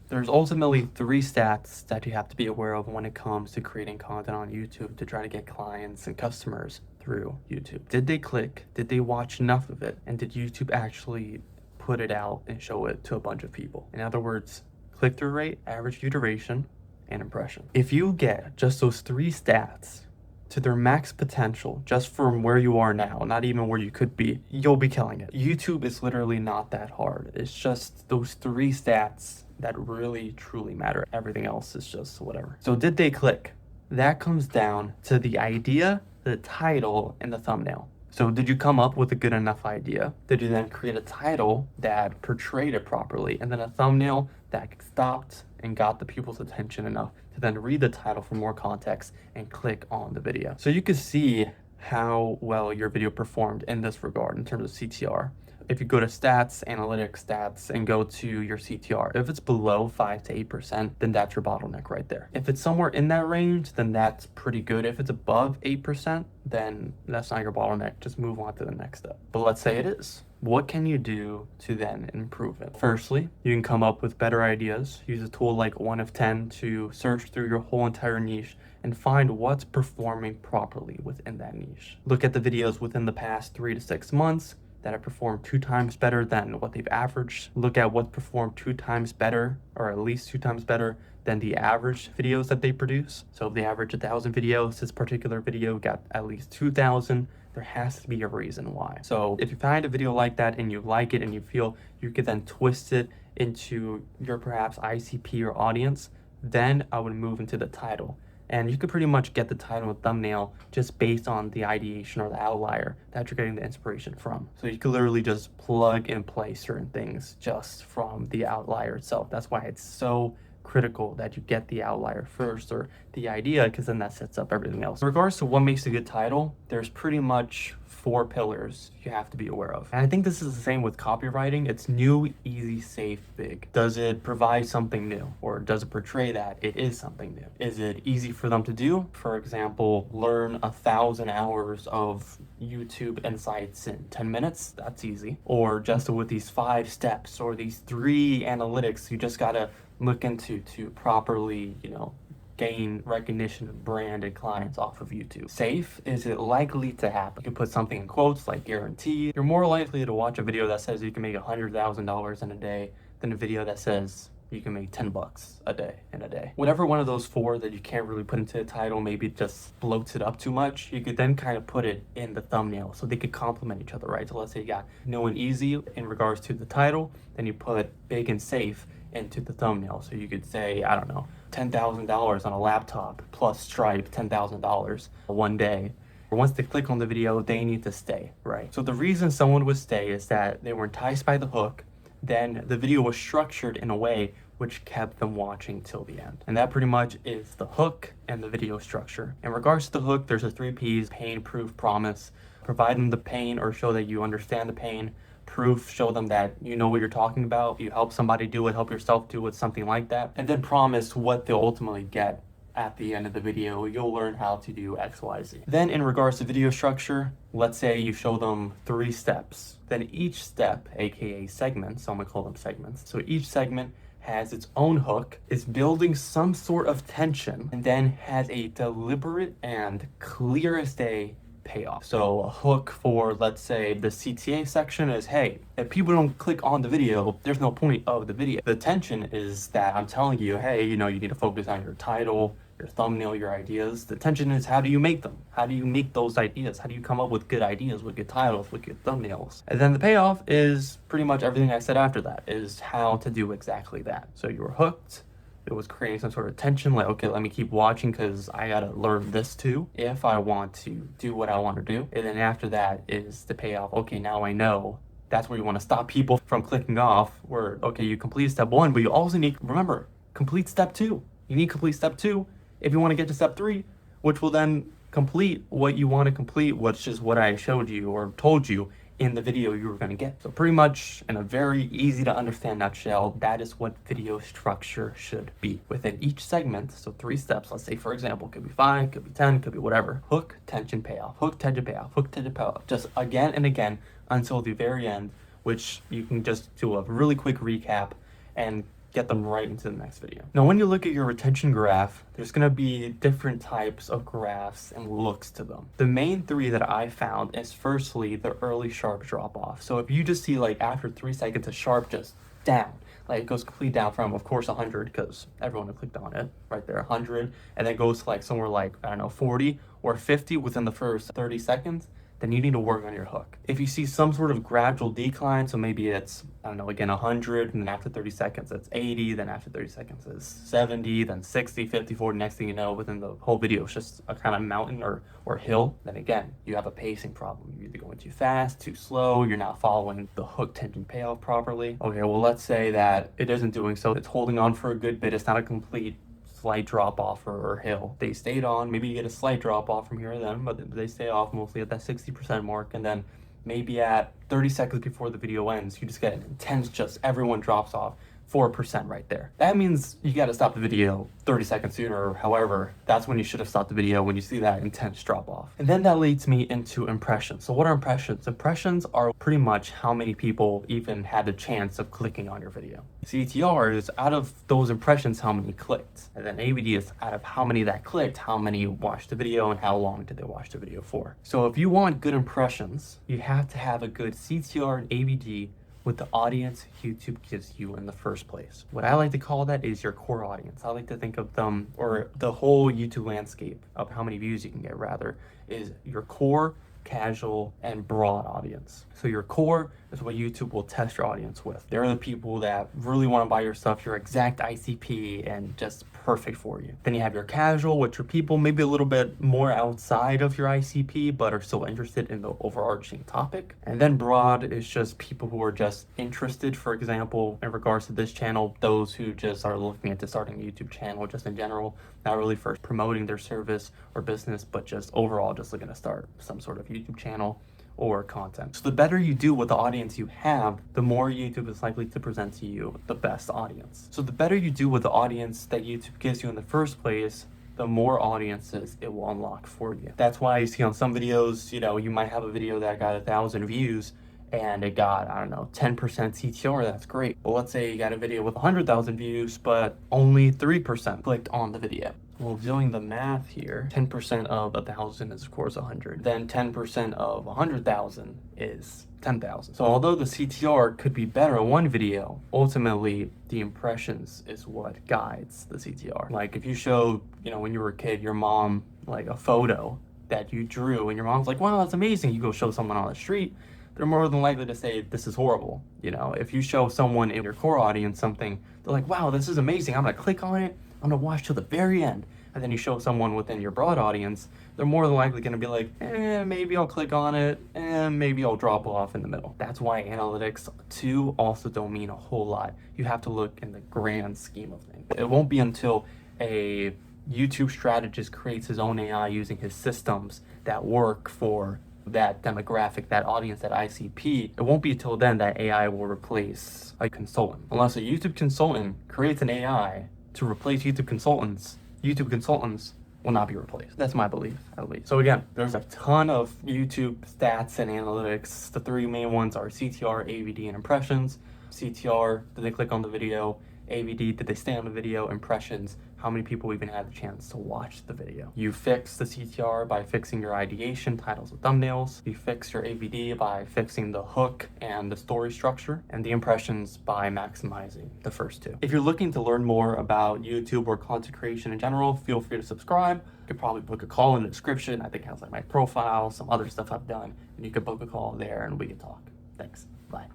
There's ultimately three stats that you have to be aware of when it comes to creating content on YouTube to try to get clients and customers through YouTube. Did they click? Did they watch enough of it? And did YouTube actually put it out and show it to a bunch of people? In other words, click-through rate, average view duration, and impression. If you get just those three stats to their max potential just from where you are now, not even where you could be, you'll be killing it. YouTube is literally not that hard. It's just those three stats that really truly matter. Everything else is just whatever. So did they click? That comes down to the idea, the title, and the thumbnail. So did you come up with a good enough idea? Did you then create a title that portrayed it properly, and then a thumbnail that stopped and got the people's attention enough to then read the title for more context and click on the video? So you can see how well your video performed in this regard in terms of CTR. If you go to stats, analytics stats, and go to your CTR, if it's below 5 to 8%, then that's your bottleneck right there. If it's somewhere in that range, then that's pretty good. If it's above 8%, then that's not your bottleneck. Just move on to the next step. But let's say it is. What can you do to then improve it? Firstly, you can come up with better ideas. Use a tool like 1 of 10 to search through your whole entire niche and find what's performing properly within that niche. Look at the videos within the past 3 to 6 months that have performed 2 times better than what they've averaged. Look at what performed 2 times better, or at least 2 times better than the average videos that they produce. So if they average 1,000 videos, this particular video got at least 2,000. There has to be a reason why. So if you find a video like that and you like it and you feel you could then twist it into your perhaps ICP or audience, then I would move into the title. And you could pretty much get the title and thumbnail just based on the ideation or the outlier that you're getting the inspiration from. So you could literally just plug and play certain things just from the outlier itself. That's why it's so critical that you get the outlier first, or the idea, because then that sets up everything else. In regards to what makes a good title, there's pretty much 4 pillars you have to be aware of. And I think this is the same with copywriting. It's new, easy, safe, big. Does it provide something new? Or does it portray that it is something new? Is it easy for them to do? For example, learn 1,000 hours of YouTube insights in 10 minutes. That's easy. Or just with these 5 steps or these 3 analytics you just gotta look into to properly, gain recognition of brand and clients off of YouTube. Safe, is it likely to happen? You can put something in quotes like guaranteed. You're more likely to watch a video that says you can make $100,000 in a day than a video that says you can make $10 a day in a day. Whatever one of those 4 that you can't really put into the title, maybe it just bloats it up too much, you could then kind of put it in the thumbnail so they could complement each other, right? So let's say you got new and easy in regards to the title, then you put big and safe into the thumbnail. So you could say, I don't know, $10,000 on a laptop plus Stripe, $10,000 one day. Once they click on the video, they need to stay, right? So the reason someone would stay is that they were enticed by the hook, then the video was structured in a way which kept them watching till the end. And that pretty much is the hook and the video structure. In regards to the hook, there's the 3 Ps: pain, proof, promise. Provide them the pain or show that you understand the pain. Proof, show them that you know what you're talking about. You help somebody do it, help yourself do it, something like that. And then promise what they'll ultimately get at the end of the video. You'll learn how to do X, Y, Z. Then in regards to video structure, let's say you show them 3 steps. Then each step, aka segments, so I'm gonna call them segments. So each segment has its own hook, is building some sort of tension, and then has a deliberate and clear as day payoff. So a hook for, let's say, the CTA section is, hey, if people don't click on the video, there's no point of the video. The tension is that I'm telling you, hey, you need to focus on your title, your thumbnail, your ideas. The tension is, how do you make them? How do you make those ideas? How do you come up with good ideas, with good titles, with good thumbnails? And then the payoff is pretty much everything I said after that, is how to do exactly that. So you were hooked. It was creating some sort of tension, like, okay, let me keep watching because I gotta learn this too if I want to do what I want to do. And then after that is the payoff. Okay, now I know. That's where you want to stop people from clicking off, where, okay, you complete step 1, but you also need, remember, complete step 2. You need complete step 2 if you want to get to step 3, which will then complete what you want to complete, which is what I showed you or told you in the video you were going to get. So pretty much in a very easy to understand nutshell, that is what video structure should be. Within each segment, so 3 steps, let's say for example, could be 5, could be 10, could be whatever. Hook, tension, payoff. Hook, tension, payoff. Hook, tension, payoff. Just again and again until the very end, which you can just do a really quick recap and get them right into the next video. Now, when you look at your retention graph, there's gonna be different types of graphs and looks to them. The main three that I found is firstly, the early sharp drop off. So if you just see like after 3 seconds, a sharp just down, like it goes completely down from, of course, 100, because everyone had clicked on it right there, 100, and then goes to like somewhere like, I don't know, 40 or 50 within the first 30 seconds, then you need to work on your hook. If you see some sort of gradual decline, so maybe it's, I don't know, again, 100, and then after 30 seconds, it's 80, then after 30 seconds, it's 70, then 60, 50, 40, next thing you know, within the whole video, it's just a kind of mountain or hill, then again, you have a pacing problem. You're either going too fast, too slow, you're not following the hook tension payoff properly. Okay, well, let's say that it isn't doing so, it's holding on for a good bit, it's not a complete slight drop off or hill. They stayed on, maybe you get a slight drop off from here and then, but they stay off mostly at that 60% mark, and then maybe at 30 seconds before the video ends, you just get an intense, just everyone drops off 4% right there. That means you got to stop the video 30 seconds sooner, or however, that's when you should have stopped the video, when you see that intense drop off. And then that leads me into impressions. So what are impressions? Impressions are pretty much how many people even had the chance of clicking on your video. CTR is out of those impressions, how many clicked. And then ABD is out of how many that clicked, how many watched the video, and how long did they watch the video for. So if you want good impressions, you have to have a good CTR and ABD with the audience YouTube gives you in the first place. What I like to call that is your core audience. I like to think of them, or the whole YouTube landscape of how many views you can get rather, is your core, casual, and broad audience. So your core is what YouTube will test your audience with. They're the people that really want to buy your stuff, your exact ICP, and just perfect for you. Then you have your casual, which are people maybe a little bit more outside of your ICP, but are still interested in the overarching topic. And then broad is just people who are just interested, for example, in regards to this channel, those who just are looking into starting a YouTube channel just in general, not really for promoting their service or business, but just overall just looking to start some sort of YouTube channel or content. So the better you do with the audience you have, the more YouTube is likely to present to you the best audience. So the better you do with the audience that YouTube gives you in the first place, the more audiences it will unlock for you. That's why you see on some videos, you know, you might have a video that got 1,000 views and it got, I don't know, 10% CTR, that's great. But let's say you got a video with 100,000 views, but only 3% clicked on the video. Well, doing the math here, 10% of 1,000 is of course 100. Then 10% of 100,000 is 10,000. So although the CTR could be better on one video, ultimately the impressions is what guides the CTR. Like if you show, you know, when you were a kid, your mom, like a photo that you drew and your mom's like, wow, that's amazing. You go show someone on the street, they're more than likely to say, this is horrible. You know, if you show someone in your core audience something, they're like, wow, this is amazing. I'm gonna click on it. I'm gonna watch till the very end. And then you show someone within your broad audience, they're more than likely gonna be like, maybe I'll click on it, maybe I'll drop off in the middle. That's why analytics too also don't mean a whole lot. You have to look in the grand scheme of things. It won't be until a YouTube strategist creates his own AI using his systems that work for that demographic, that audience, that ICP, it won't be until then that AI will replace a consultant. Unless a YouTube consultant creates an AI to replace YouTube consultants will not be replaced. That's my belief, at least. So again, there's a ton of YouTube stats and analytics. The three main ones are CTR, ABD, and impressions. CTR, did they click on the video? ABD, did they stay on the video? Impressions, how many people even had the chance to watch the video? You fix the CTR by fixing your ideation, titles and thumbnails. You fix your ABD by fixing the hook and the story structure, and the impressions by maximizing the first two. If you're looking to learn more about YouTube or content creation in general, feel free to subscribe. You could probably book a call in the description. I think it has like my profile, some other stuff I've done, and you could book a call there and we can talk. Thanks. Bye.